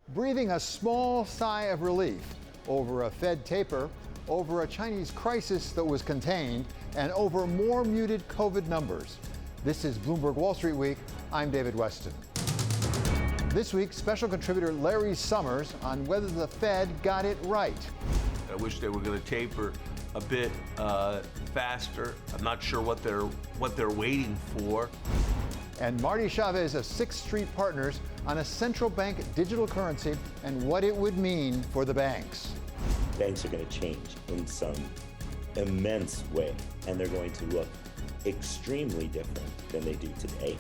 Breathing a small sigh of relief over a Fed taper, over a Chinese crisis that was contained, and over more muted COVID numbers. This is Bloomberg Wall Street Week. I'm David Westin. This week, special contributor Larry Summers on whether the Fed got it right. I wish they were going to taper a bit faster. I'm not sure what they're waiting for. And Marty Chavez of Sixth Street Partners on a central bank digital currency and what it would mean for the banks. Banks are going to change in some immense way, and they're going to look extremely different than they do today.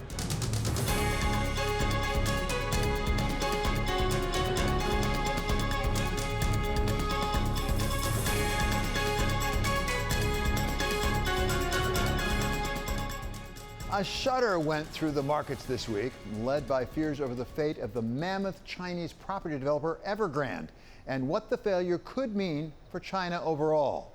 A shudder went through the markets this week, led by fears over the fate of the mammoth Chinese property developer Evergrande and what the failure could mean for China overall.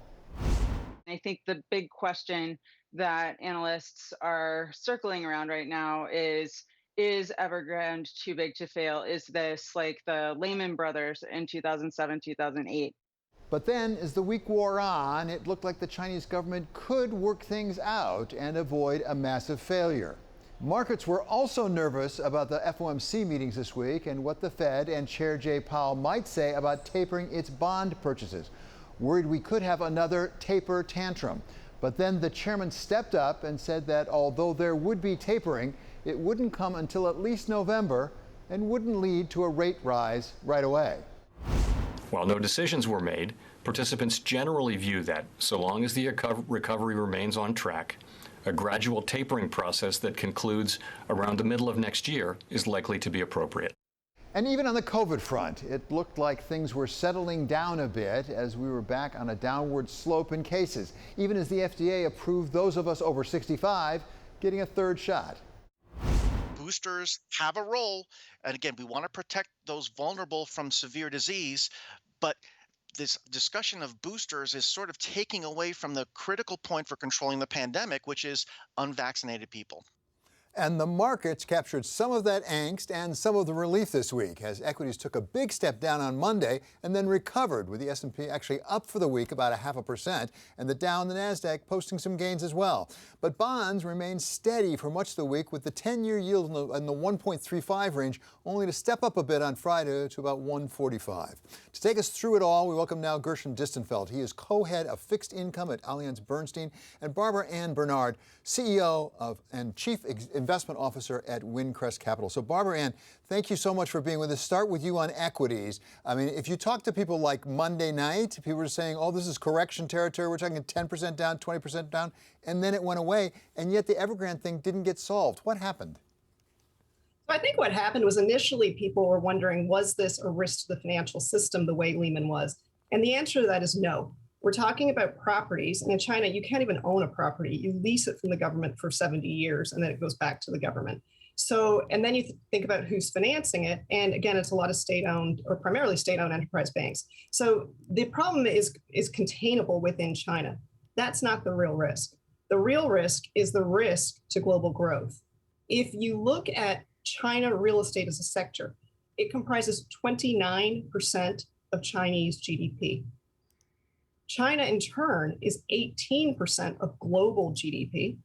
I think the big question that analysts are circling around right now is Evergrande too big to fail? Is this like the Lehman Brothers in 2007, 2008? But then, as the week wore on, it looked like the Chinese government could work things out and avoid a massive failure. Markets were also nervous about the FOMC meetings this week and what the Fed and Chair Jay Powell might say about tapering its bond purchases. Worried we could have another taper tantrum. But then the chairman stepped up and said that although there would be tapering, it wouldn't come until at least November and wouldn't lead to a rate rise right away. While no decisions were made, participants generally view that, so long as the recovery remains on track, a gradual tapering process that concludes around the middle of next year is likely to be appropriate. And even on the COVID front, it looked like things were settling down a bit as we were back on a downward slope in cases, even as the FDA approved those of us over 65 getting a third shot. Boosters have a role, and again, we want to protect those vulnerable from severe disease, but this discussion of boosters is sort of taking away from the critical point for controlling the pandemic, which is unvaccinated people. And the markets captured some of that angst and some of the relief this week as equities took a big step down on Monday and then recovered, with the S&P actually up for the week about 0.5% and the Dow and the Nasdaq posting some gains as well. But bonds remained steady for much of the week, with the 10-year yield in the 1.35 range only to step up a bit on Friday to about 1.45. To take us through it all, we welcome now Gershon Distenfeld. He is co-head of fixed income at Allianz Bernstein, and Barbara Ann Bernard, CEO and Chief Investment Officer at Wincrest Capital. So Barbara Ann, thank you so much for being with us. Start with you on equities. I mean, if you talk to people like Monday night, people are saying, oh, this is correction territory. We're talking 10% down, 20% down, and then it went away. And yet the Evergrande thing didn't get solved. What happened? So I think what happened was initially people were wondering, was this a risk to the financial system the way Lehman was? And the answer to that is no. We're talking about properties, and in China, you can't even own a property. You lease it from the government for 70 years, and then it goes back to the government. So, and then you think about who's financing it, and again, it's a lot of state-owned or primarily state-owned enterprise banks. So the problem is containable within China. That's not the real risk. The real risk is the risk to global growth. If you look at China real estate as a sector, it comprises 29% of Chinese GDP. China, in turn, is 18% of global GDP.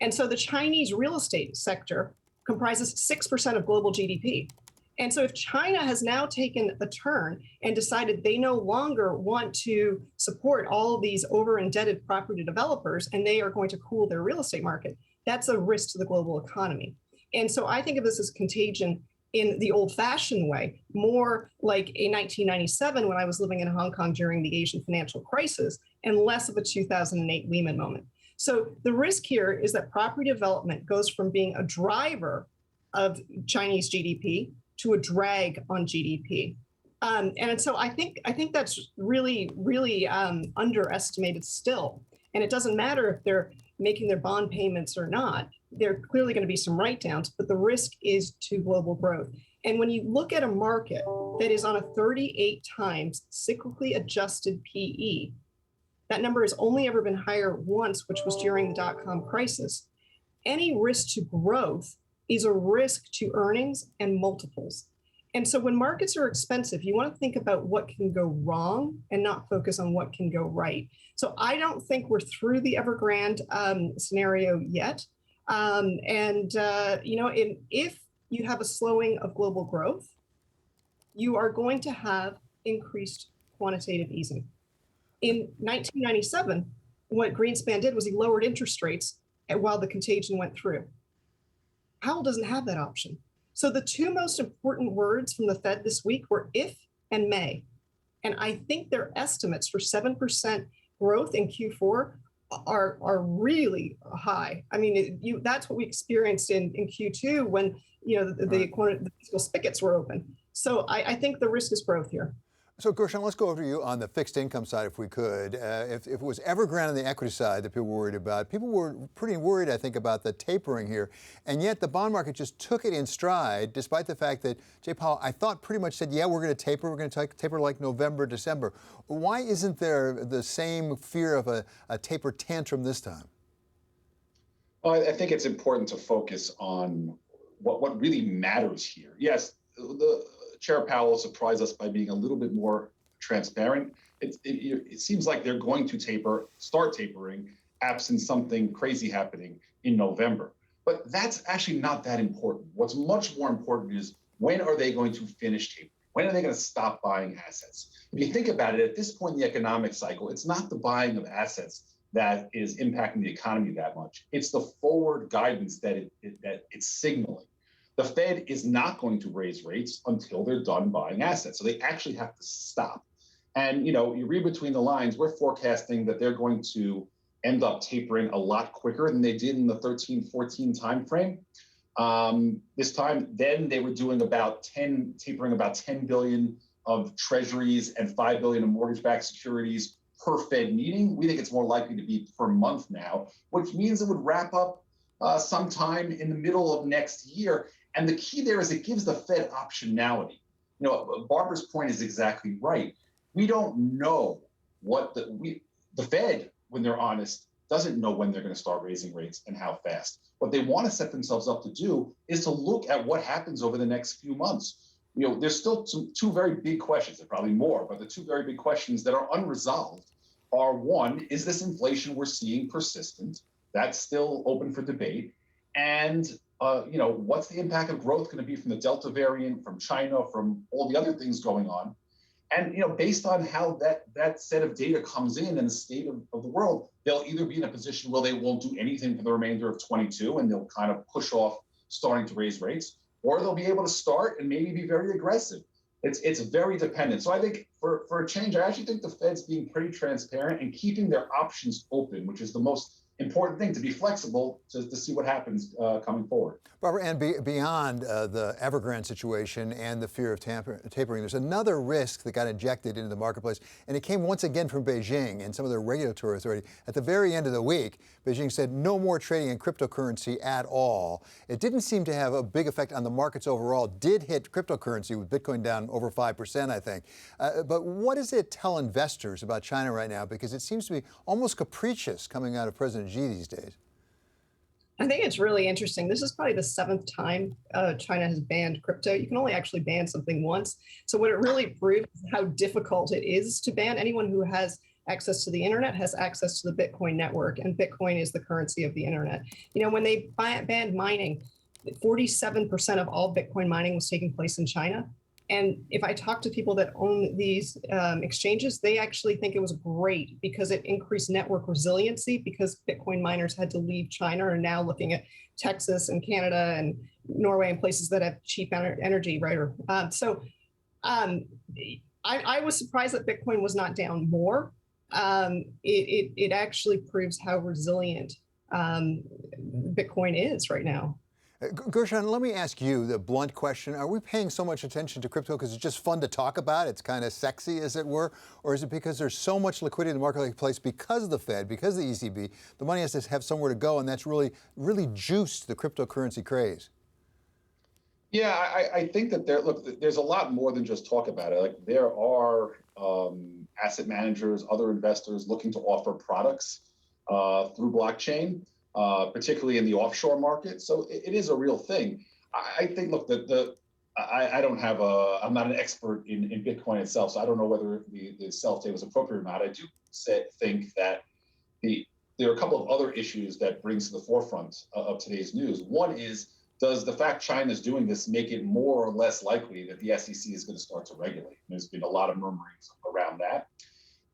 And so the Chinese real estate sector comprises 6% of global GDP. And so if China has now taken a turn and decided they no longer want to support all of these over-indebted property developers, and they are going to cool their real estate market, that's a risk to the global economy. And so I think of this as contagion in the old-fashioned way, more like a 1997 when I was living in Hong Kong during the Asian financial crisis, and less of a 2008 Lehman moment. So the risk here is that property development goes from being a driver of Chinese GDP to a drag on GDP. And so I think that's really underestimated still. And it doesn't matter if they're making their bond payments or not. There are clearly going to be some write-downs, but the risk is to global growth. And when you look at a market that is on a 38 times cyclically adjusted PE, that number has only ever been higher once, which was during the dot-com crisis. Any risk to growth is a risk to earnings and multiples. And so when markets are expensive, you want to think about what can go wrong and not focus on what can go right. So I don't think we're through the Evergrande scenario yet. If you have a slowing of global growth, you are going to have increased quantitative easing. In 1997, what Greenspan did was he lowered interest rates while the contagion went through. Powell doesn't have that option. So the two most important words from the Fed this week were if and may. And I think their estimates for 7% growth in Q4 are really high. I mean, that's what we experienced in Q2 when the fiscal spigots were open. So I think the risk is growth here. So Gershon, let's go over to you on the fixed income side if we could. If it was Evergrande on the equity side that people were worried about, people were pretty worried, I think, about the tapering here. And yet the bond market just took it in stride, despite the fact that Jay Powell, I thought, pretty much said, yeah, we're going to taper. We're going to taper like November, December. Why isn't there the same fear of a taper tantrum this time? Well, I think it's important to focus on what really matters here. Yes, Chair Powell surprised us by being a little bit more transparent. It seems like they're going to start tapering, absent something crazy happening in November. But that's actually not that important. What's much more important is when are they going to finish tapering? When are they going to stop buying assets? If you think about it, at this point in the economic cycle, it's not the buying of assets that is impacting the economy that much. It's the forward guidance that it's signaling. The Fed is not going to raise rates until they're done buying assets. So they actually have to stop. And, you read between the lines, we're forecasting that they're going to end up tapering a lot quicker than they did in the 13-14 timeframe. This time, then they were doing tapering about 10 billion of treasuries and 5 billion of mortgage-backed securities per Fed meeting. We think it's more likely to be per month now, which means it would wrap up sometime in the middle of next year. And the key there is it gives the Fed optionality. Barbara's point is exactly right. We don't know what the Fed, when they're honest, doesn't know when they're going to start raising rates and how fast. What they want to set themselves up to do is to look at what happens over the next few months. There's still two very big questions, there are probably more, but the two very big questions that are unresolved are, one, is this inflation we're seeing persistent? That's still open for debate. And what's the impact of growth going to be from the Delta variant, from China, from all the other things going on? And based on how that set of data comes in and the state of the world, they'll either be in a position where they won't do anything for the remainder of 22 and they'll kind of push off starting to raise rates, or they'll be able to start and maybe be very aggressive. It's very dependent. So I think for a change, I actually think the Fed's being pretty transparent and keeping their options open, which is the most important thing, to be flexible to see what happens coming forward. Barbara, and beyond the Evergrande situation and the fear of tapering, there's another risk that got injected into the marketplace, and it came once again from Beijing and some of their regulatory authority. At the very end of the week, Beijing said no more trading in cryptocurrency at all. It didn't seem to have a big effect on the markets overall. Did hit cryptocurrency with Bitcoin down over 5%, I think. But what does it tell investors about China right now? Because it seems to be almost capricious coming out of President Xi these days. I think it's really interesting. This is probably the 7th time China has banned crypto. You can only actually ban something once. So what it really proves is how difficult it is to ban. Anyone who has access to the internet has access to the Bitcoin network, and Bitcoin is the currency of the internet. When they banned mining, 47% of all Bitcoin mining was taking place in China. And if I talk to people that own these exchanges, they actually think it was great because it increased network resiliency, because Bitcoin miners had to leave China and are now looking at Texas and Canada and Norway and places that have cheap energy, right? I was surprised that Bitcoin was not down more. It actually proves how resilient Bitcoin is right now. Gershon, let me ask you the blunt question. Are we paying so much attention to crypto because it's just fun to talk about? It's kind of sexy, as it were? Or is it because there's so much liquidity in the marketplace because of the Fed, because of the ECB, the money has to have somewhere to go, and that's really juiced the cryptocurrency craze? Yeah, I think that there's a lot more than just talk about it. Like, there are asset managers, other investors looking to offer products through blockchain, particularly in the offshore market. So it is a real thing. I think, look, the I don't have I'm not an expert in Bitcoin itself, so I don't know whether the self-tape was appropriate or not. I do think that there are a couple of other issues that brings to the forefront of today's news. One is, does the fact China is doing this make it more or less likely that the SEC is going to start to regulate? There's been a lot of murmurings around that.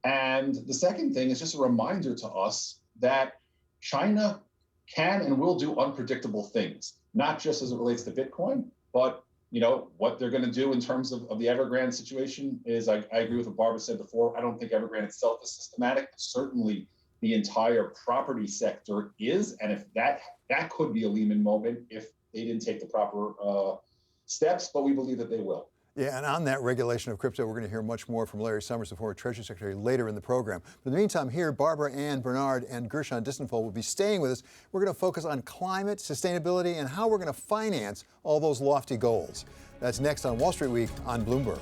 And the second thing is just a reminder to us that China can and will do unpredictable things, not just as it relates to Bitcoin, but what they're going to do in terms of the Evergrande situation is, I agree with what Barbara said before. I don't think Evergrande itself is systematic, but certainly the entire property sector is. And if that could be a Lehman moment if they didn't take the proper steps, but we believe that they will. Yeah, and on that regulation of crypto, we're going to hear much more from Larry Summers, the former Treasury Secretary, later in the program. But in the meantime, here, Barbara Ann Bernard and Gershon Distenfeld will be staying with us. We're going to focus on climate, sustainability, and how we're going to finance all those lofty goals. That's next on Wall Street Week on Bloomberg.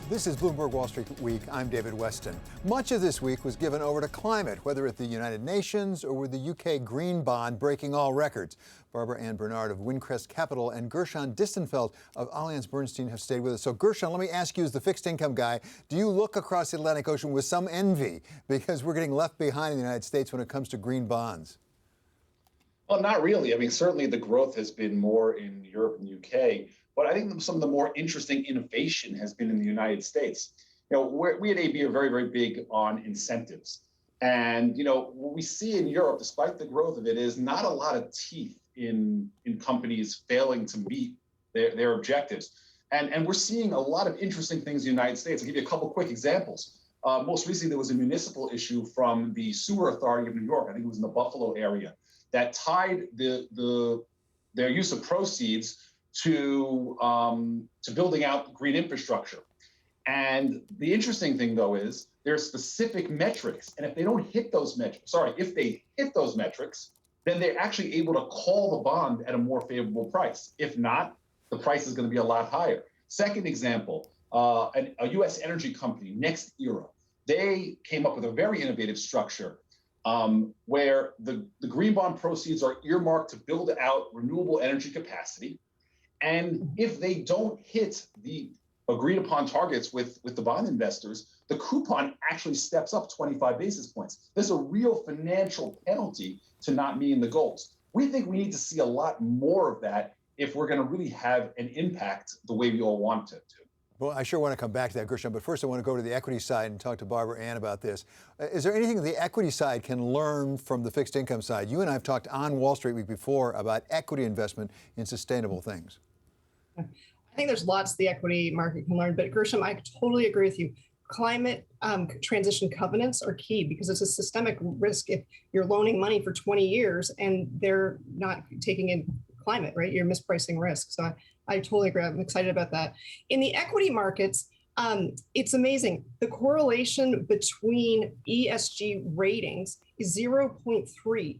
This is Bloomberg Wall Street Week. I'm David Westin. Much of this week was given over to climate, whether at the United Nations or with the UK Green Bond breaking all records. Barbara Ann Bernard of Wincrest Capital and Gershon Distenfeld of Allianz Bernstein have stayed with us. So Gershon, let me ask you as the fixed income guy, do you look across the Atlantic Ocean with some envy because we're getting left behind in the United States when it comes to green bonds? Well, not really. I mean, certainly the growth has been more in Europe and UK. But I think some of the more interesting innovation has been in the United States. We at AB are very, very big on incentives. And, what we see in Europe, despite the growth of it, is not a lot of teeth in companies failing to meet their objectives. And we're seeing a lot of interesting things in the United States. I'll give you a couple quick examples. Most recently, there was a municipal issue from the Sewer Authority of New York. I think it was in the Buffalo area that tied their use of proceeds to building out green infrastructure. And the interesting thing, though, is there's specific metrics. And if they don't hit those metrics, if they hit those metrics, then they're actually able to call the bond at a more favorable price. If not, the price is going to be a lot higher. Second example, a U.S. energy company, Next Era, they came up with a very innovative structure where the green bond proceeds are earmarked to build out renewable energy capacity. And if they don't hit the agreed upon targets with the bond investors, the coupon actually steps up 25 basis points. There's a real financial penalty to not meeting the goals. We think we need to see a lot more of that if we're going to really have an impact the way we all want it to. Well, I sure want to come back to that, Gershon, but first I want to go to the equity side and talk to Barbara Ann about this. Is there anything the equity side can learn from the fixed income side? You and I have talked on Wall Street Week before about equity investment in sustainable things. I think there's lots the equity market can learn, but Gershon, I totally agree with you. Climate transition covenants are key because it's a systemic risk if you're loaning money for 20 years and they're not taking in climate, right? You're mispricing risk. So I totally agree. I'm excited about that. In the equity markets, it's amazing. The correlation between ESG ratings is 0.3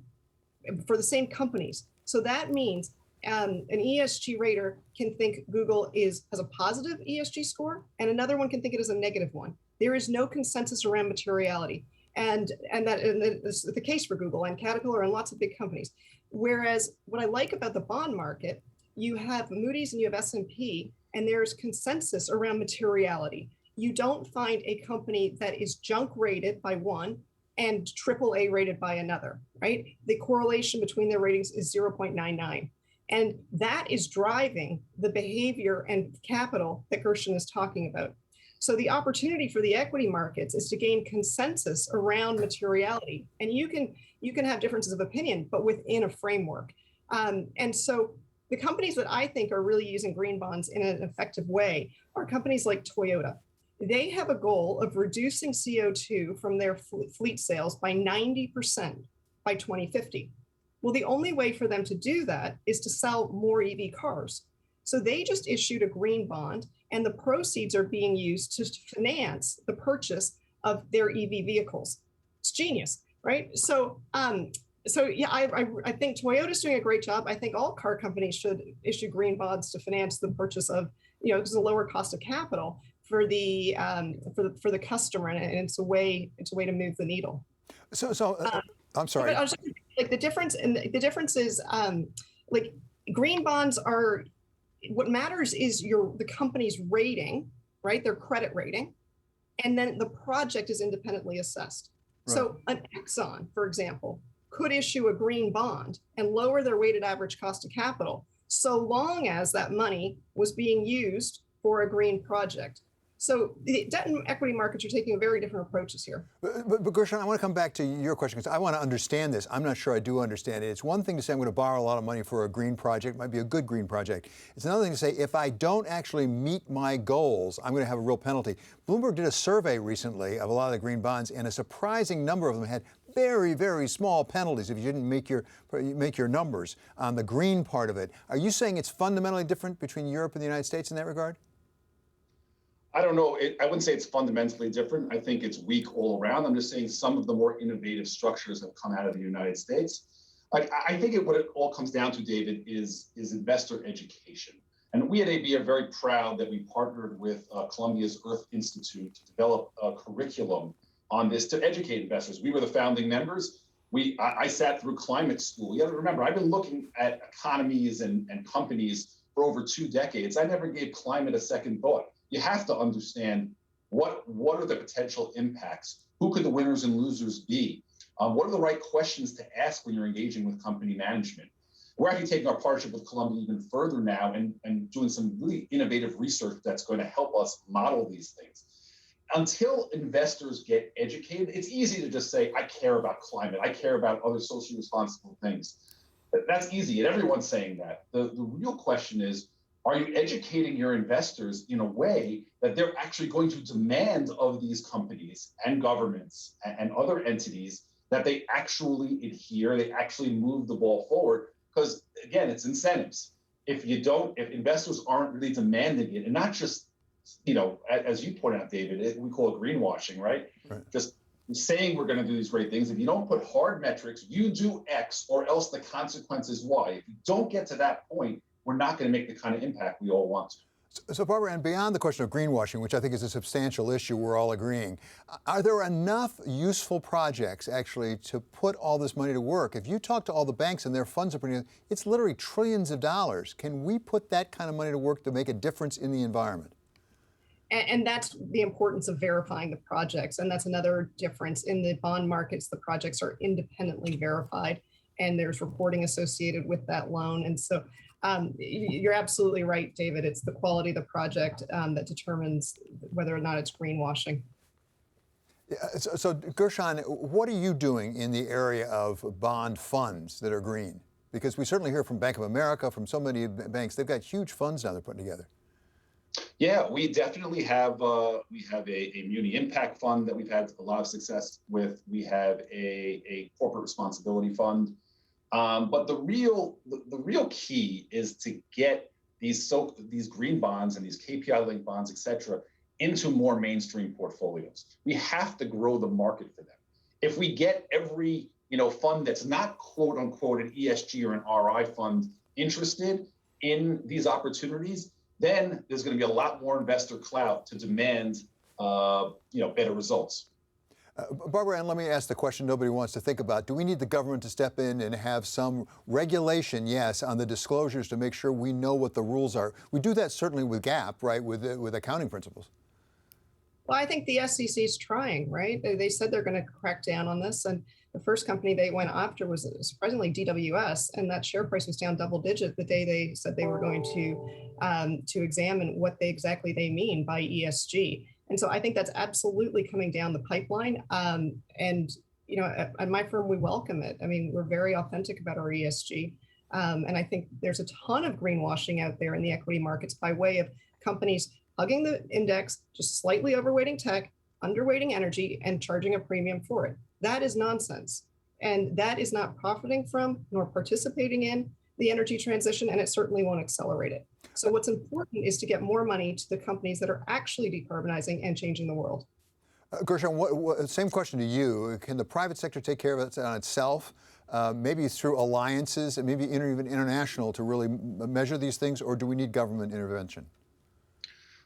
for the same companies. So that means an ESG rater can think Google has a positive ESG score, and another one can think it is a negative one. There is no consensus around materiality, and that's the case for Google and Caterpillar and lots of big companies. Whereas what I like about the bond market, you have Moody's and you have S&P, and there's consensus around materiality. You don't find a company that is junk rated by one and AAA rated by another, right? The correlation between their ratings is 0.99. And that is driving the behavior and capital that Gershon is talking about. So the opportunity for the equity markets is to gain consensus around materiality. And you can have differences of opinion, but within a framework. And so the companies that I think are really using green bonds in an effective way are companies like Toyota. They have a goal of reducing CO2 from their fleet sales by 90% by 2050. Well, the only way for them to do that is to sell more EV cars. So they just issued a green bond, and the proceeds are being used to finance the purchase of their EV vehicles. It's genius, right? So So yeah, I think Toyota's doing a great job. I think all car companies should issue green bonds to finance the purchase of, because a lower cost of capital for the for the customer, and it's a way to move the needle. I'm sorry. But I was just, like the difference is like green bonds are, what matters is the company's rating, right? Their credit rating, and then the project is independently assessed. Right. So an Exxon, for example, could issue a green bond and lower their weighted average cost of capital, so long as that money was being used for a green project. So the debt and equity markets are taking very different approaches here. But Gershon, I want to come back to your question because I want to understand this. I'm not sure I do understand it. It's one thing to say I'm going to borrow a lot of money for a green project. It might be a good green project. It's another thing to say if I don't actually meet my goals, I'm going to have a real penalty. Bloomberg did a survey recently of a lot of the green bonds, and a surprising number of them had very, very small penalties if you didn't make your numbers on the green part of it. Are you saying it's fundamentally different between Europe and the United States in that regard? I don't know. I wouldn't say it's fundamentally different. I think it's weak all around. I'm just saying some of the more innovative structures have come out of the United States. I think what it all comes down to, David, is investor education. And we at AB are very proud that we partnered with Columbia's Earth Institute to develop a curriculum on this to educate investors. We were the founding members. I sat through climate school. You got to remember, I've been looking at economies and companies for over 2 decades. I never gave climate a second thought. You have to understand what are the potential impacts? Who could the winners and losers be? What are the right questions to ask when you're engaging with company management? We're actually taking our partnership with Columbia even further now and doing some really innovative research that's going to help us model these things. Until investors get educated, it's easy to just say, I care about climate. I care about other socially responsible things. That's easy, and everyone's saying that. The real question is, are you educating your investors in a way that they're actually going to demand of these companies and governments and other entities that they actually adhere, they actually move the ball forward? Because again, it's incentives. If investors aren't really demanding it, and not just, as you point out, David, we call it greenwashing, right? Just saying we're going to do these great things. If you don't put hard metrics, you do X or else the consequence is Y. If you don't get to that point, we're not going to make the kind of impact we all want to. So Barbara, and beyond the question of greenwashing, which I think is a substantial issue, we're all agreeing, are there enough useful projects actually to put all this money to work? If you talk to all the banks and their funds are putting, it's literally trillions of dollars. Can we put that kind of money to work to make a difference in the environment? And that's the importance of verifying the projects. And that's another difference. In the bond markets, the projects are independently verified, and there's reporting associated with that loan. And so you're absolutely right, David. It's the quality of the project that determines whether or not it's greenwashing. So Gershon, what are you doing in the area of bond funds that are green? Because we certainly hear from Bank of America, from so many banks, they've got huge funds now they're putting together. Yeah, we definitely have a muni impact fund that we've had a lot of success with. We have a corporate responsibility fund. But the real key is to get these green bonds and these KPI-linked bonds, et cetera, into more mainstream portfolios. We have to grow the market for them. If we get every fund that's not quote unquote an ESG or an RI fund interested in these opportunities, then there's going to be a lot more investor clout to demand better results. Barbara, and let me ask the question nobody wants to think about. Do we need the government to step in and have some regulation, yes, on the disclosures to make sure we know what the rules are? We do that certainly with GAAP, right, with accounting principles. Well, I think the SEC is trying, right? They said they're going to crack down on this. And the first company they went after was surprisingly DWS, and that share price was down double digit the day they said they were going to examine what exactly they mean by ESG. And so I think that's absolutely coming down the pipeline. And at my firm, we welcome it. I mean, we're very authentic about our ESG. And I think there's a ton of greenwashing out there in the equity markets by way of companies hugging the index, just slightly overweighting tech, underweighting energy, and charging a premium for it. That is nonsense. And that is not profiting from nor participating in the energy transition, and it certainly won't accelerate it. So what's important is to get more money to the companies that are actually decarbonizing and changing the world. Gershon, same question to you. Can the private sector take care of it on itself? maybe through alliances and maybe even international to really measure these things, or do we need government intervention?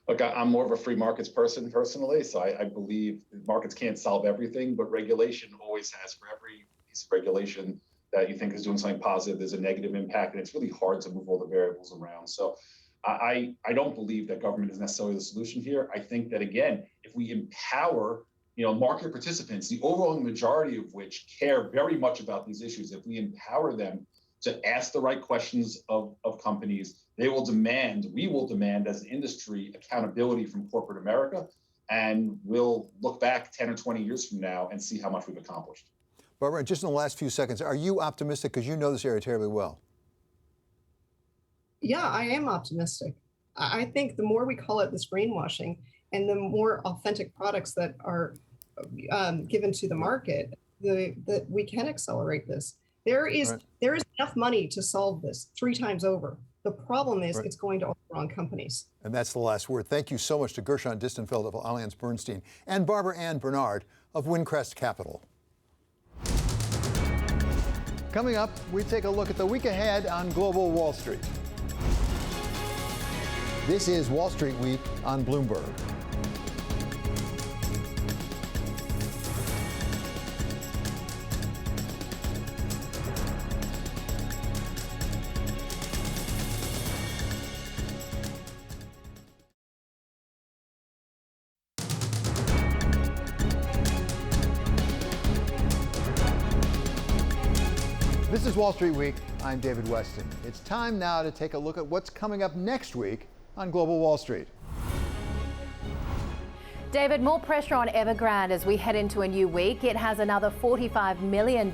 Look, I'm more of a free markets person personally, so I believe markets can't solve everything, but regulation always has. For every piece of regulation that you think is doing something positive, there's a negative impact, and it's really hard to move all the variables around. So I don't believe that government is necessarily the solution here. I think that, again, if we empower market participants, the overwhelming majority of which care very much about these issues, if we empower them to ask the right questions of companies, we will demand as an industry accountability from corporate America, and we'll look back 10 or 20 years from now and see how much we've accomplished. Barbara, just in the last few seconds, are you optimistic? Because you know this area terribly well. Yeah, I am optimistic. I think the more we call it this greenwashing and the more authentic products that are given to the market, that we can accelerate this. There is enough money to solve this 3 times over. The problem is it's going to all the wrong companies. And that's the last word. Thank you so much to Gershon Distenfeld of Allianz Bernstein and Barbara Ann Bernard of Wincrest Capital. Coming up, we take a look at the week ahead on Global Wall Street. This is Wall Street Week on Bloomberg. This is Wall Street Week. I'm David Westin. It's time now to take a look at what's coming up next week on Global Wall Street. David, more pressure on Evergrande as we head into a new week. It has another $45 million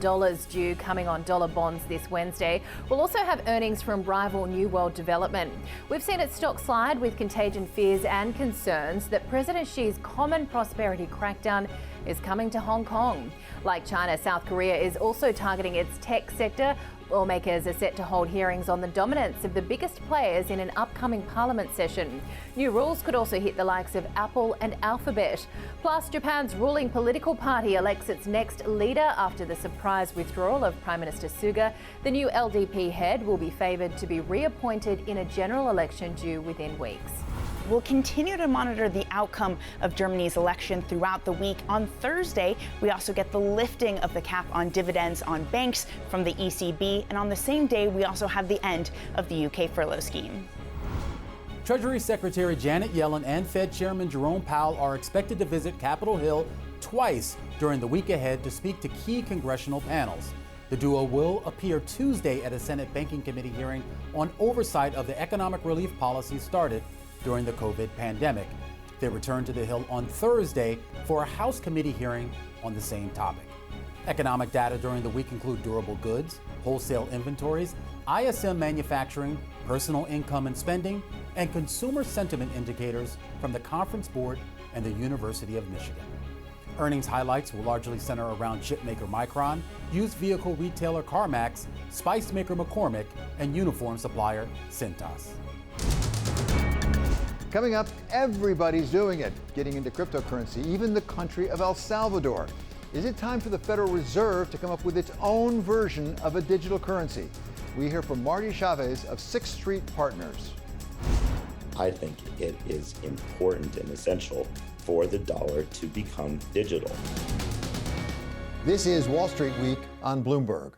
due coming on dollar bonds this Wednesday. We'll also have earnings from rival New World Development. We've seen its stock slide with contagion fears and concerns that President Xi's common prosperity crackdown is coming to Hong Kong. Like China, South Korea is also targeting its tech sector. Lawmakers are set to hold hearings on the dominance of the biggest players in an upcoming parliament session. New rules could also hit the likes of Apple and Alphabet. Plus, Japan's ruling political party elects its next leader after the surprise withdrawal of Prime Minister Suga. The new LDP head will be favoured to be reappointed in a general election due within weeks. We'll continue to monitor the outcome of Germany's election throughout the week. On Thursday, we also get the lifting of the cap on dividends on banks from the ECB. And on the same day, we also have the end of the UK furlough scheme. Treasury Secretary Janet Yellen and Fed Chairman Jerome Powell are expected to visit Capitol Hill twice during the week ahead to speak to key congressional panels. The duo will appear Tuesday at a Senate Banking Committee hearing on oversight of the economic relief policies started during the COVID pandemic. They return to the Hill on Thursday for a House committee hearing on the same topic. Economic data during the week include durable goods, wholesale inventories, ISM manufacturing, personal income and spending, and consumer sentiment indicators from the Conference Board and the University of Michigan. Earnings highlights will largely center around chipmaker Micron, used vehicle retailer CarMax, spice maker McCormick, and uniform supplier Cintas. Coming up, everybody's doing it, getting into cryptocurrency, even the country of El Salvador. Is it time for the Federal Reserve to come up with its own version of a digital currency? We hear from Marty Chavez of Sixth Street Partners. I think it is important and essential for the dollar to become digital. This is Wall Street Week on Bloomberg.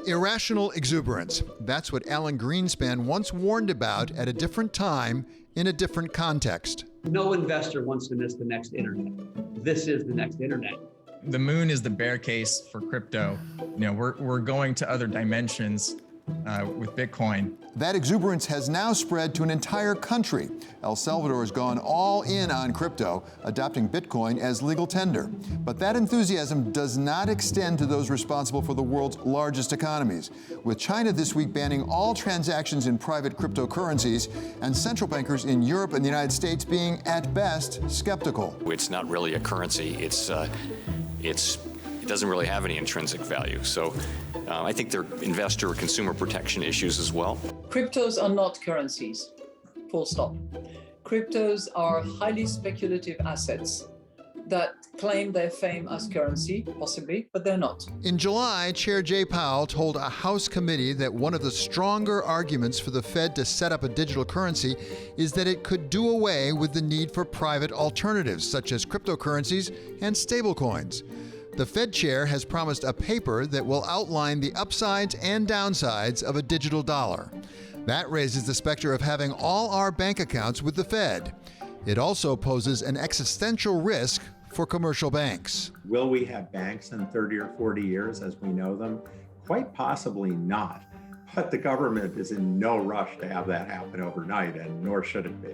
Irrational exuberance. That's what Alan Greenspan once warned about at a different time in a different context. No investor wants to miss the next internet. This is the next internet. The moon is the bear case for crypto. We're going to other dimensions with Bitcoin. That exuberance has now spread to an entire country. El Salvador has gone all in on crypto, adopting Bitcoin as legal tender. But that enthusiasm does not extend to those responsible for the world's largest economies, with China this week banning all transactions in private cryptocurrencies, and central bankers in Europe and the United States being, at best, skeptical. It's not really a currency. It's it doesn't really have any intrinsic value. So I think there are investor or consumer protection issues as well. Cryptos are not currencies, full stop. Cryptos are highly speculative assets that claim their fame as currency, possibly, but they're not. In July, Chair Jay Powell told a House committee that one of the stronger arguments for the Fed to set up a digital currency is that it could do away with the need for private alternatives, such as cryptocurrencies and stablecoins. The Fed chair has promised a paper that will outline the upsides and downsides of a digital dollar. That raises the specter of having all our bank accounts with the Fed. It also poses an existential risk for commercial banks. Will we have banks in 30 or 40 years as we know them? Quite possibly not. But the government is in no rush to have that happen overnight, and nor should it be.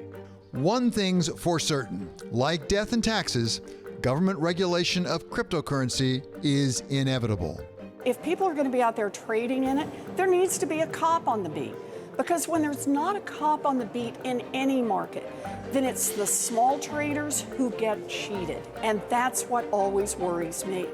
One thing's for certain, like death and taxes, government regulation of cryptocurrency is inevitable. If people are going to be out there trading in it, there needs to be a cop on the beat. Because when there's not a cop on the beat in any market, then it's the small traders who get cheated. And that's what always worries me.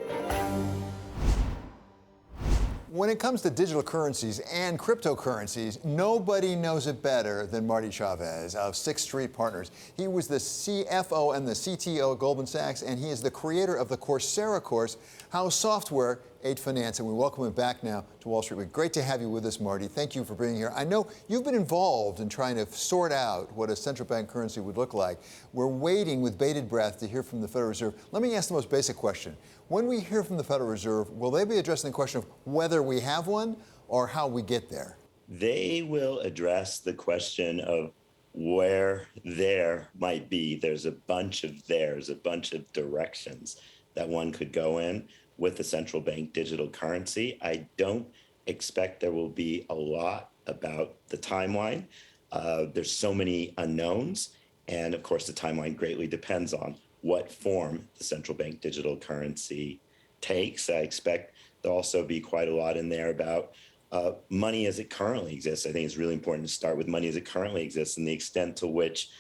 When it comes to digital currencies and cryptocurrencies, nobody knows it better than Marty Chavez of Sixth Street Partners. He was the CFO and the CTO at Goldman Sachs, and he is the creator of the Coursera course, How Software Ate Finance. And we welcome him back now to Wall Street Week. Great to have you with us, Marty. Thank you for being here. I know you've been involved in trying to sort out what a central bank currency would look like. We're waiting with bated breath to hear from the Federal Reserve. Let me ask the most basic question. When we hear from the Federal Reserve, will they be addressing the question of whether we have one or how we get there? They will address the question of where there might be. There's a bunch of directions that one could go in with the central bank digital currency. I don't expect there will be a lot about the timeline. There's so many unknowns. And of course, the timeline greatly depends on what form the central bank digital currency takes. I expect there'll also be quite a lot in there about money as it currently exists. I think it's really important to start with money as it currently exists and the extent to which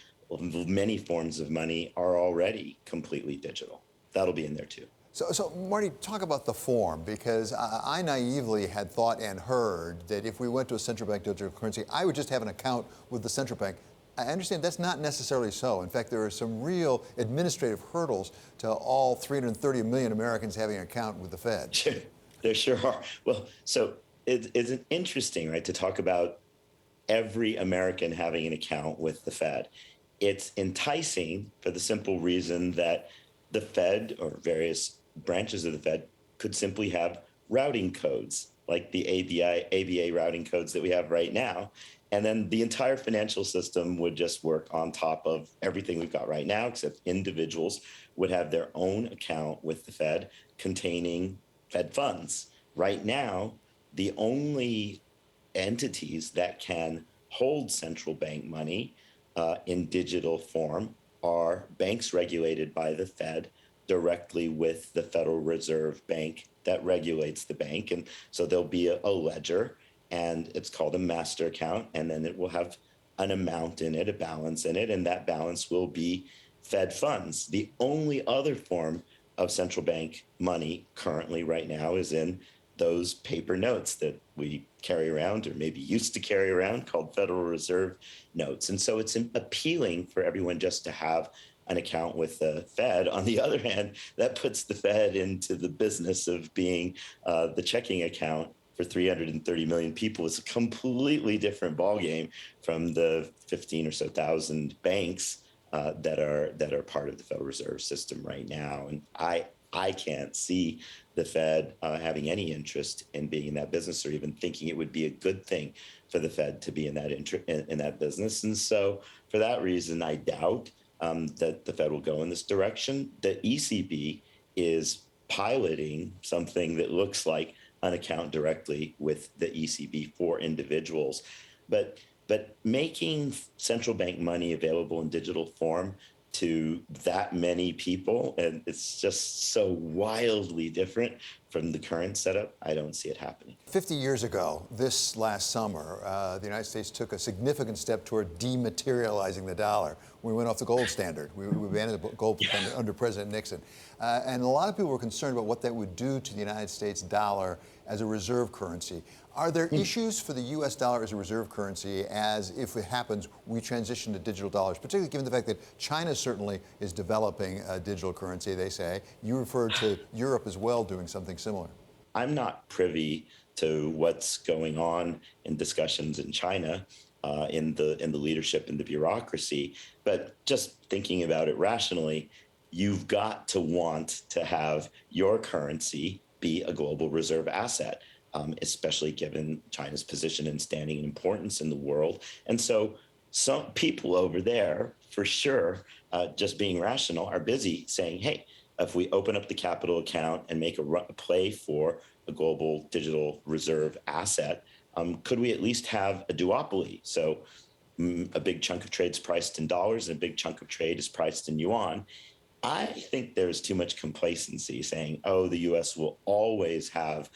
many forms of money are already completely digital. That'll be in there too. So Marty, talk about the form, because I naively had thought and heard that if we went to a central bank digital currency, I would just have an account with the central bank. I understand that's not necessarily so. In fact, there are some real administrative hurdles to all 330 million Americans having an account with the Fed. Sure, there sure are. Well, so it's interesting, right, to talk about every American having an account with the Fed. It's enticing for the simple reason that the Fed or various branches of the Fed could simply have routing codes like the ABA routing codes that we have right now. And then the entire financial system would just work on top of everything we've got right now, except individuals would have their own account with the Fed containing Fed funds. Right now, the only entities that can hold central bank money in digital form are banks regulated by the Fed directly with the Federal Reserve Bank that regulates the bank. And so there'll be a ledger, and it's called a master account, and then it will have an amount in it, a balance in it, and that balance will be Fed funds. The only other form of central bank money currently right now is in those paper notes that we carry around, or maybe used to carry around, called Federal Reserve notes. And so it's appealing for everyone just to have an account with the Fed. On the other hand, that puts the Fed into the business of being the checking account for 330 million people. It's a completely different ballgame from the 15 or so thousand banks that are part of the Federal Reserve System right now. And I can't see the Fed having any interest in being in that business, or even thinking it would be a good thing for the Fed to be in that business. And so for that reason, I doubt that the Fed will go in this direction. The ECB is piloting something that looks like an account directly with the ECB for individuals. But making central bank money available in digital form to that many people, and it's just so wildly different from the current setup, I don't see it happening. 50 years ago, this last summer, the United States took a significant step toward dematerializing the dollar. We went off the gold standard. We abandoned the gold standard under President Nixon. And a lot of people were concerned about what that would do to the United States dollar as a reserve currency. Are there issues for the U.S. dollar as a reserve currency as, if it happens, we transition to digital dollars, particularly given the fact that China certainly is developing a digital currency, they say. You referred to Europe as well doing something similar. I'm not privy to what's going on in discussions in China, in the leadership and the bureaucracy, but just thinking about it rationally, you've got to want to have your currency be a global reserve asset, especially given China's position and standing and importance in the world. And so some people over there, for sure, just being rational, are busy saying, hey, if we open up the capital account and make a play for a global digital reserve asset, could we at least have a duopoly? So a big chunk of trade is priced in dollars and a big chunk of trade is priced in yuan. I think there's too much complacency saying, oh, the U.S. will always have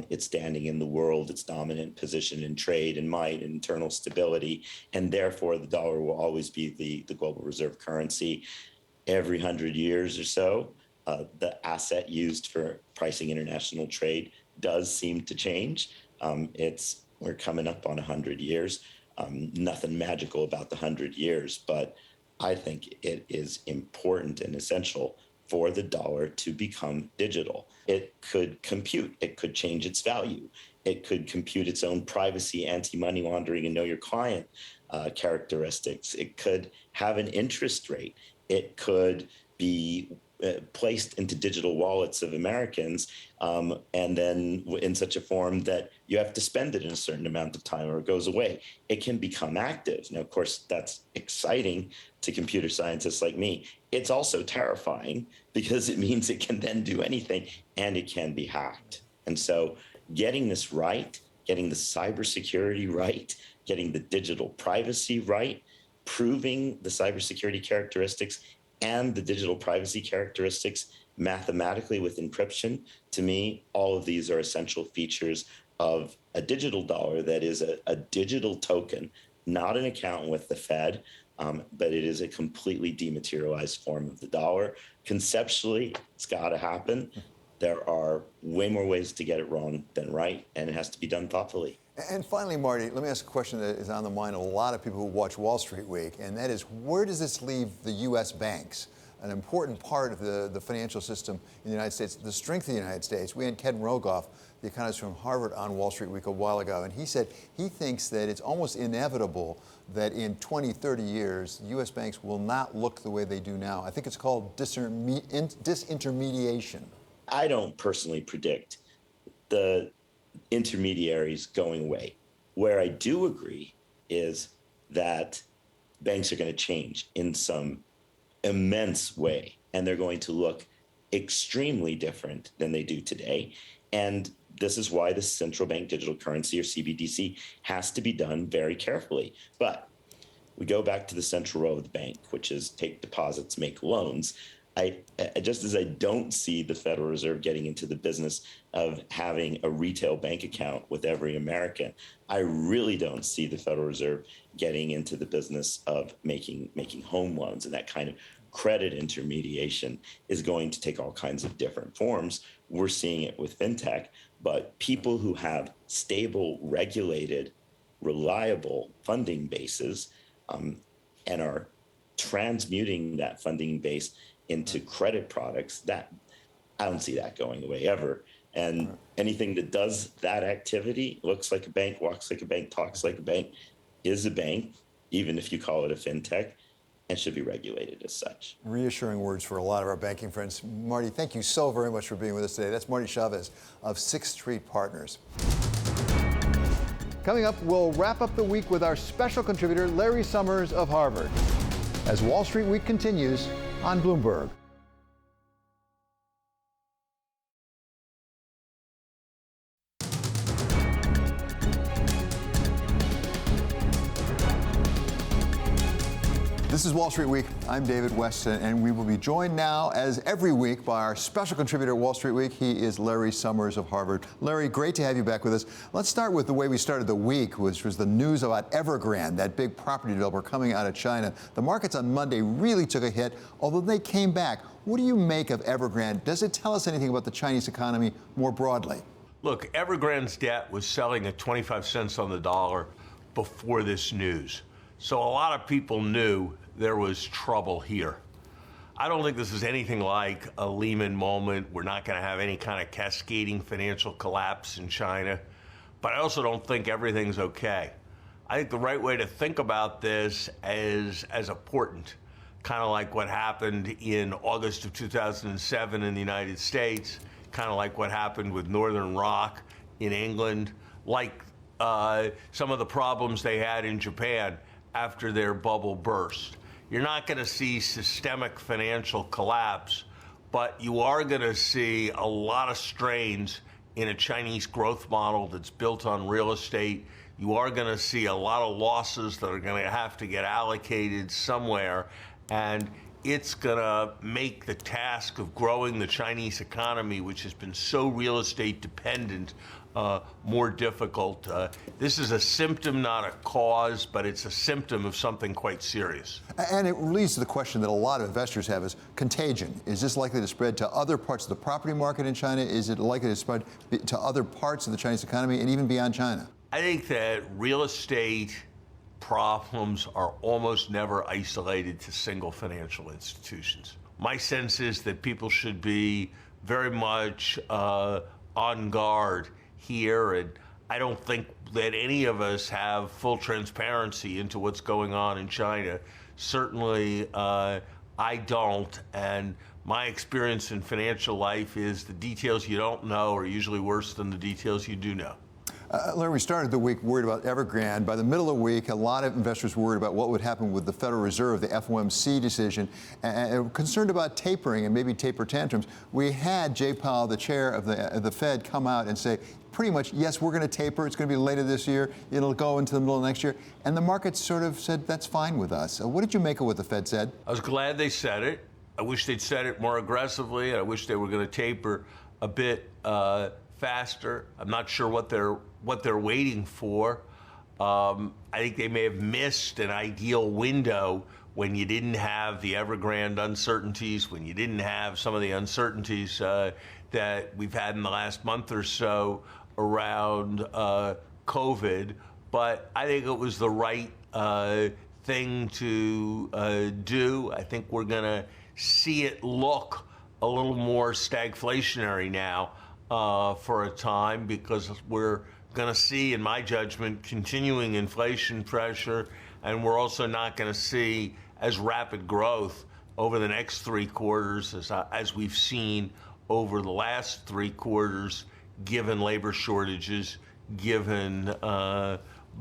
its standing in the world, its dominant position in trade and might and internal stability, and therefore the dollar will always be the global reserve currency. Every 100 years or so, the asset used for pricing international trade does seem to change. We're coming up on 100 years. Nothing magical about the 100 years, but I think it is important and essential for the dollar to become digital. It could compute, it could change its value, it could compute its own privacy, anti-money laundering, and know your client characteristics. It could have an interest rate. It could be placed into digital wallets of Americans, and then in such a form that you have to spend it in a certain amount of time or it goes away. It can become active. Now, of course, that's exciting to computer scientists like me. It's also terrifying because it means it can then do anything and it can be hacked. And so getting this right, getting the cybersecurity right, getting the digital privacy right, proving the cybersecurity characteristics and the digital privacy characteristics mathematically with encryption, to me, all of these are essential features of a digital dollar that is a digital token, not an account with the Fed, but it is a completely dematerialized form of the dollar. Conceptually, it's got to happen. There are way more ways to get it wrong than right, and it has to be done thoughtfully. And finally, Marty, let me ask a question that is on the mind of a lot of people who watch Wall Street Week, and that is, where does this leave the U.S. banks? An important part of the financial system in the United States, the strength of the United States. We had Ken Rogoff, the economist from Harvard, on Wall Street Week a while ago, and he said he thinks that it's almost inevitable that in 20, 30 years, U.S. banks will not look the way they do now. I think it's called disintermediation. I don't personally predict the intermediaries going away. Where I do agree is that banks are going to change in some immense way, and they're going to look extremely different than they do today. And this is why the central bank digital currency, or CBDC, has to be done very carefully. But we go back to the central role of the bank, which is take deposits, make loans. Just as I don't see the Federal Reserve getting into the business of having a retail bank account with every American, I really don't see the Federal Reserve getting into the business of making home loans, and that kind of credit intermediation is going to take all kinds of different forms. We're seeing it with fintech, but people who have stable, regulated, reliable funding bases and are transmuting that funding base into credit products, that I don't see that going away ever. And anything that does that activity, looks like a bank, walks like a bank, talks like a bank, is a bank, even if you call it a fintech, and should be regulated as such. Reassuring words for a lot of our banking friends. Marty, thank you so very much for being with us today. That's Marty Chavez of Sixth Street Partners. Coming up, we'll wrap up the week with our special contributor, Larry Summers of Harvard, as Wall Street Week continues on Bloomberg. This is Wall Street Week. I'm David Westin, and we will be joined now, as every week, by our special contributor at Wall Street Week. He is Larry Summers of Harvard. Larry, great to have you back with us. Let's start with the way we started the week, which was the news about Evergrande, that big property developer coming out of China. The markets on Monday really took a hit, although they came back. What do you make of Evergrande? Does it tell us anything about the Chinese economy more broadly? Look, Evergrande's debt was selling at 25 cents on the dollar before this news. So a lot of people knew there was trouble here. I don't think this is anything like a Lehman moment. We're not going to have any kind of cascading financial collapse in China. But I also don't think everything's okay. I think the right way to think about this is as a portent, kind of like what happened in August of 2007 in the United States, kind of like what happened with Northern Rock in England, like some of the problems they had in Japan after their bubble burst. You're not going to see systemic financial collapse, but you are going to see a lot of strains in a Chinese growth model that's built on real estate. You are going to see a lot of losses that are going to have to get allocated somewhere, and it's going to make the task of growing the Chinese economy, which has been so real estate dependent, more difficult. This is a symptom, not a cause, but it's a symptom of something quite serious. And it leads to the question that a lot of investors have is contagion. Is this likely to spread to other parts of the property market in China? Is it likely to spread to other parts of the Chinese economy and even beyond China? I think that real estate problems are almost never isolated to single financial institutions. My sense is that people should be very much on guard here, and I don't think that any of us have full transparency into what's going on in China. Certainly, I don't, and my experience in financial life is the details you don't know are usually worse than the details you do know. Larry, we started the week worried about Evergrande. By the middle of the week, a lot of investors were worried about what would happen with the Federal Reserve, the FOMC decision, and concerned about tapering and maybe taper tantrums. We had Jay Powell, the chair of the Fed, come out and say, pretty much, yes, we're going to taper. It's going to be later this year. It'll go into the middle of next year. And the market sort of said, that's fine with us. What did you make of what the Fed said? I was glad they said it. I wish they'd said it more aggressively. I wish they were going to taper a bit faster. I'm not sure what they're waiting for. I think they may have missed an ideal window when you didn't have the Evergrande uncertainties, when you didn't have some of the uncertainties that we've had in the last month or so around COVID. But I think it was the right thing to do. I think we're going to see it look a little more stagflationary now for a time, because we're going to see, in my judgment, continuing inflation pressure, and we're also not going to see as rapid growth over the next 3 quarters as we've seen over the last 3 quarters, given labor shortages, given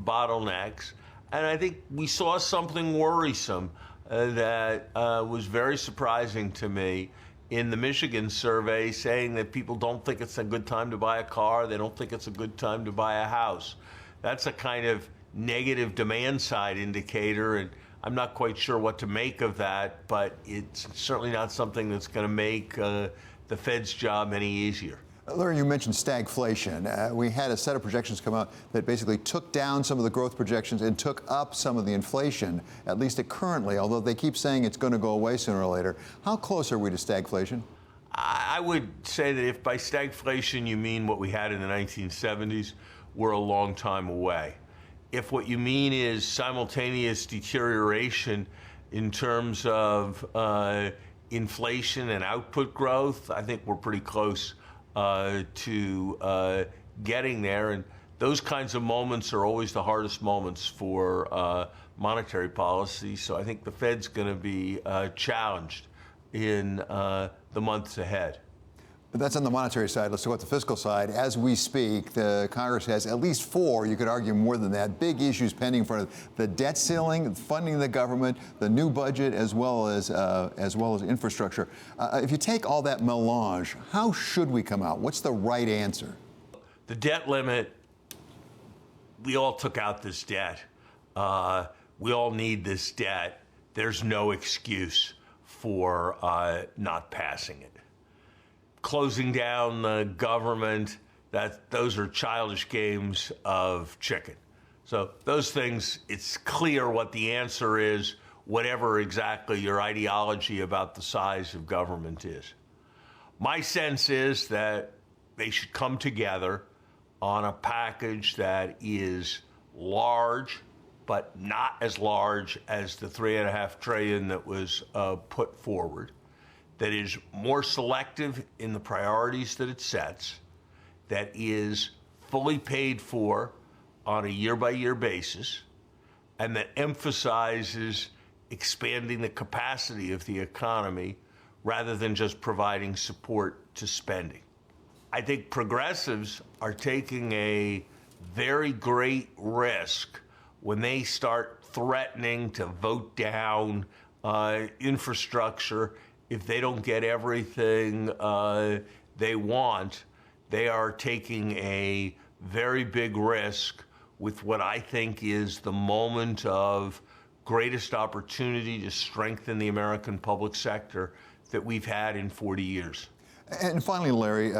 bottlenecks. And I think we saw something worrisome that was very surprising to me in the Michigan survey, saying that people don't think it's a good time to buy a car. They don't think it's a good time to buy a house. That's a kind of negative demand side indicator, and I'm not quite sure what to make of that, but it's certainly not something that's going to make the Fed's job any easier. Larry, you mentioned stagflation. We had a set of projections come out that basically took down some of the growth projections and took up some of the inflation, at least currently, although they keep saying it's going to go away sooner or later. How close are we to stagflation? I would say that if by stagflation you mean what we had in the 1970s, we're a long time away. If what you mean is simultaneous deterioration in terms of inflation and output growth, I think we're pretty close to getting there. And those kinds of moments are always the hardest moments for monetary policy. So I think the Fed's going to be challenged in the months ahead. But that's on the monetary side. Let's talk about the fiscal side. As we speak, the Congress has at least 4, you could argue more than that, big issues pending in front of the debt ceiling, funding the government, the new budget, as well as infrastructure. If you take all that melange, how should we come out? What's the right answer? The debt limit, we all took out this debt. We all need this debt. there's no excuse for not passing it. Closing down the government, those are childish games of chicken. So those things, it's clear what the answer is, whatever exactly your ideology about the size of government is. My sense is that they should come together on a package that is large, but not as large as the $3.5 trillion that was put forward, that is more selective in the priorities that it sets, that is fully paid for on a year-by-year basis, and that emphasizes expanding the capacity of the economy rather than just providing support to spending. I think progressives are taking a very great risk when they start threatening to vote down infrastructure if they don't get everything they want. They are taking a very big risk with what I think is the moment of greatest opportunity to strengthen the American public sector that we've had in 40 years. And finally, Larry,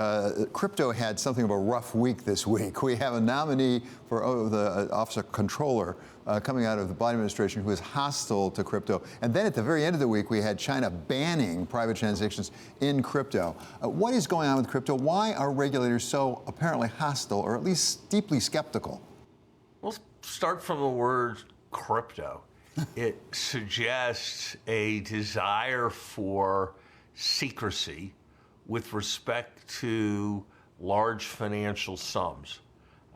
crypto had something of a rough week this week. We have a nominee for the Office of Controller coming out of the Biden administration who is hostile to crypto. And then at the very end of the week, we had China banning private transactions in crypto. What is going on with crypto? Why are regulators so apparently hostile, or at least deeply skeptical? We'll start from the word crypto. It suggests a desire for secrecy with respect to large financial sums.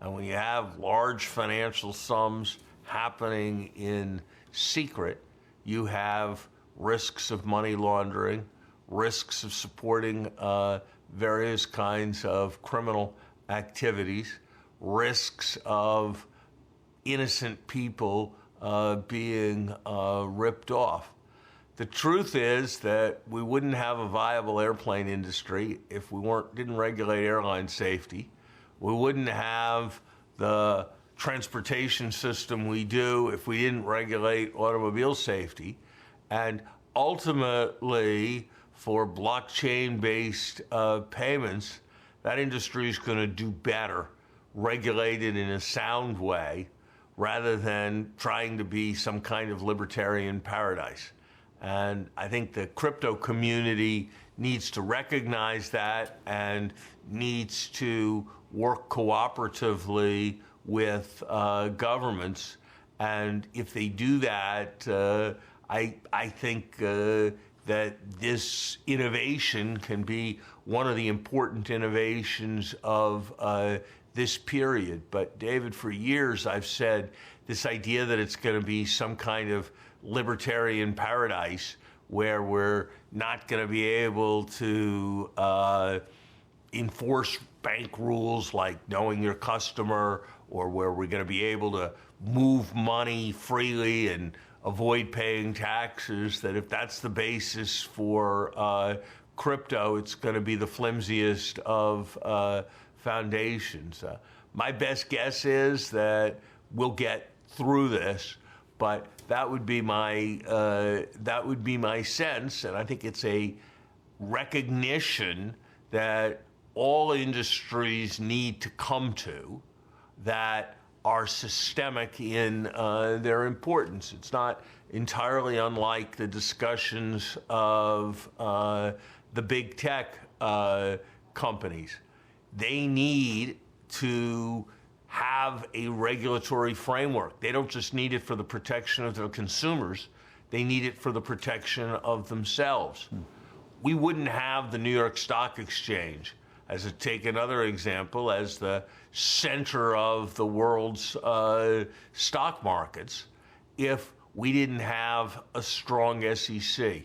And when you have large financial sums happening in secret, you have risks of money laundering, risks of supporting various kinds of criminal activities, risks of innocent people being ripped off. The truth is that we wouldn't have a viable airplane industry if we didn't regulate airline safety. We wouldn't have the transportation system we do if we didn't regulate automobile safety. And ultimately, for blockchain-based payments, that industry is going to do better, regulated in a sound way, rather than trying to be some kind of libertarian paradise. And I think the crypto community needs to recognize that and needs to work cooperatively with governments. And if they do that, I think that this innovation can be one of the important innovations of this period. But David, for years I've said this idea that it's going to be some kind of libertarian paradise where we're not going to be able to enforce bank rules like knowing your customer, or where we're going to be able to move money freely and avoid paying taxes, that if that's the basis for crypto, it's going to be the flimsiest of foundations. My best guess is that we'll get through this, but that would be my sense, and I think it's a recognition that all industries need to come to that are systemic in their importance. It's not entirely unlike the discussions of the big tech companies. They need to have a regulatory framework. They don't just need it for the protection of their consumers, they need it for the protection of themselves. We wouldn't have the New York Stock Exchange, take another example, as the center of the world's stock markets, if we didn't have a strong SEC.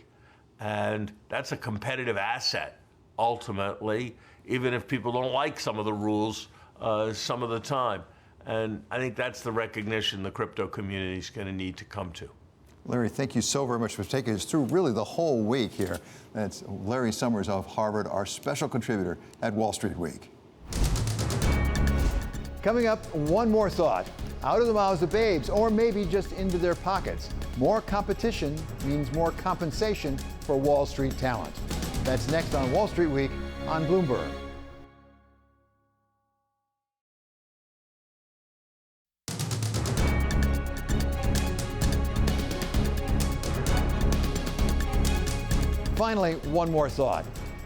And that's a competitive asset, ultimately, even if people don't like some of the rules some of the time. And I think that's the recognition the crypto community is going to need to come to. Larry, thank you so very much for taking us through really the whole week here. That's Larry Summers of Harvard, our special contributor at Wall Street Week. Coming up, one more thought. out of the mouths of babes, or maybe just into their pockets. More competition means more compensation for Wall Street talent. That's next on Wall Street Week on Bloomberg. Finally, one more thought.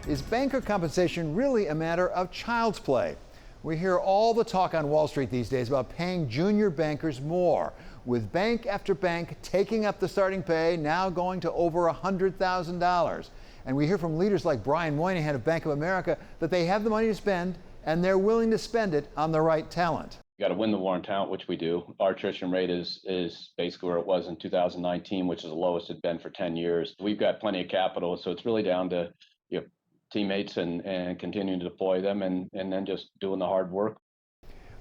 Is banker compensation really a matter of child's play? We hear all the talk on Wall Street these days about paying junior bankers more, with bank after bank taking up the starting pay, now going to over $100,000. And we hear from leaders like Brian Moynihan of Bank of America that they have the money to spend and they're willing to spend it on the right talent. You got to win the war on talent, which we do. Our attrition rate is basically where it was in 2019, which is the lowest it's been for 10 years. We've got plenty of capital, so it's really down to teammates and continuing to deploy them and then just doing the hard work.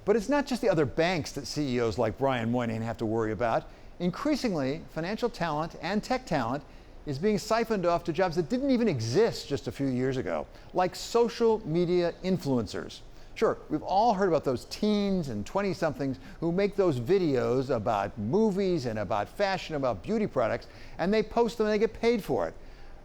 But it's not just the other banks that CEOs like Brian Moynihan have to worry about. Increasingly, financial talent and tech talent is being siphoned off to jobs that didn't even exist just a few years ago, like social media influencers. Sure, we've all heard about those teens and 20-somethings who make those videos about movies and about fashion, about beauty products, and they post them and they get paid for it.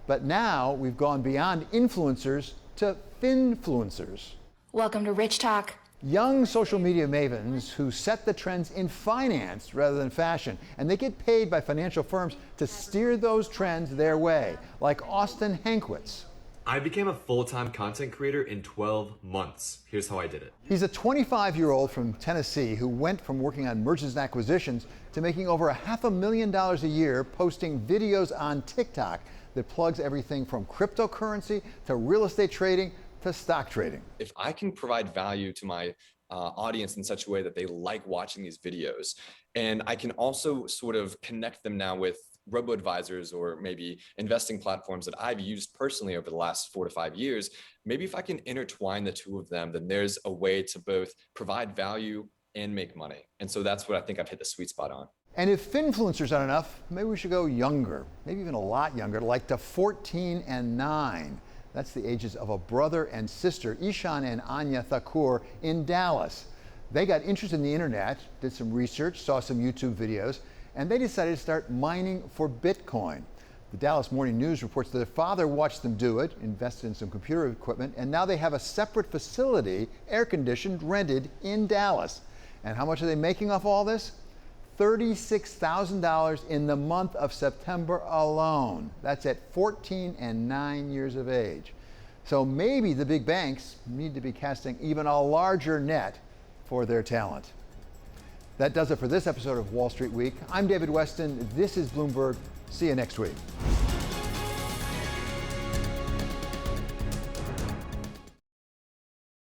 But now we've gone beyond influencers to Finfluencers. Welcome to Rich Talk. Young social media mavens who set the trends in finance rather than fashion, and they get paid by financial firms to steer those trends their way, like Austin Hankwitz. I became a full-time content creator in 12 months. Here's how I did it. He's a 25-year-old from Tennessee who went from working on mergers and acquisitions to making over $500,000 a year posting videos on TikTok that plugs everything from cryptocurrency to real estate trading to stock trading. If I can provide value to my audience in such a way that they like watching these videos, and I can also sort of connect them now with robo-advisors or maybe investing platforms that I've used personally over the last 4 to 5 years, maybe if I can intertwine the two of them, then there's a way to both provide value and make money. And so that's what I think I've hit the sweet spot on. And if Finfluencers aren't enough, maybe we should go younger, maybe even a lot younger, like to 14 and 9. That's the ages of a brother and sister, Ishan and Anya Thakur, in Dallas. They got interested in the internet, did some research, saw some YouTube videos, and they decided to start mining for Bitcoin. The Dallas Morning News reports that their father watched them do it, invested in some computer equipment, and now they have a separate facility, air-conditioned, rented in Dallas. And how much are they making off all this? $36,000 in the month of September alone. That's at 14 and 9 years of age. So maybe the big banks need to be casting even a larger net for their talent. That does it for this episode of Wall Street Week. I'm David Westin. This is Bloomberg. See you next week.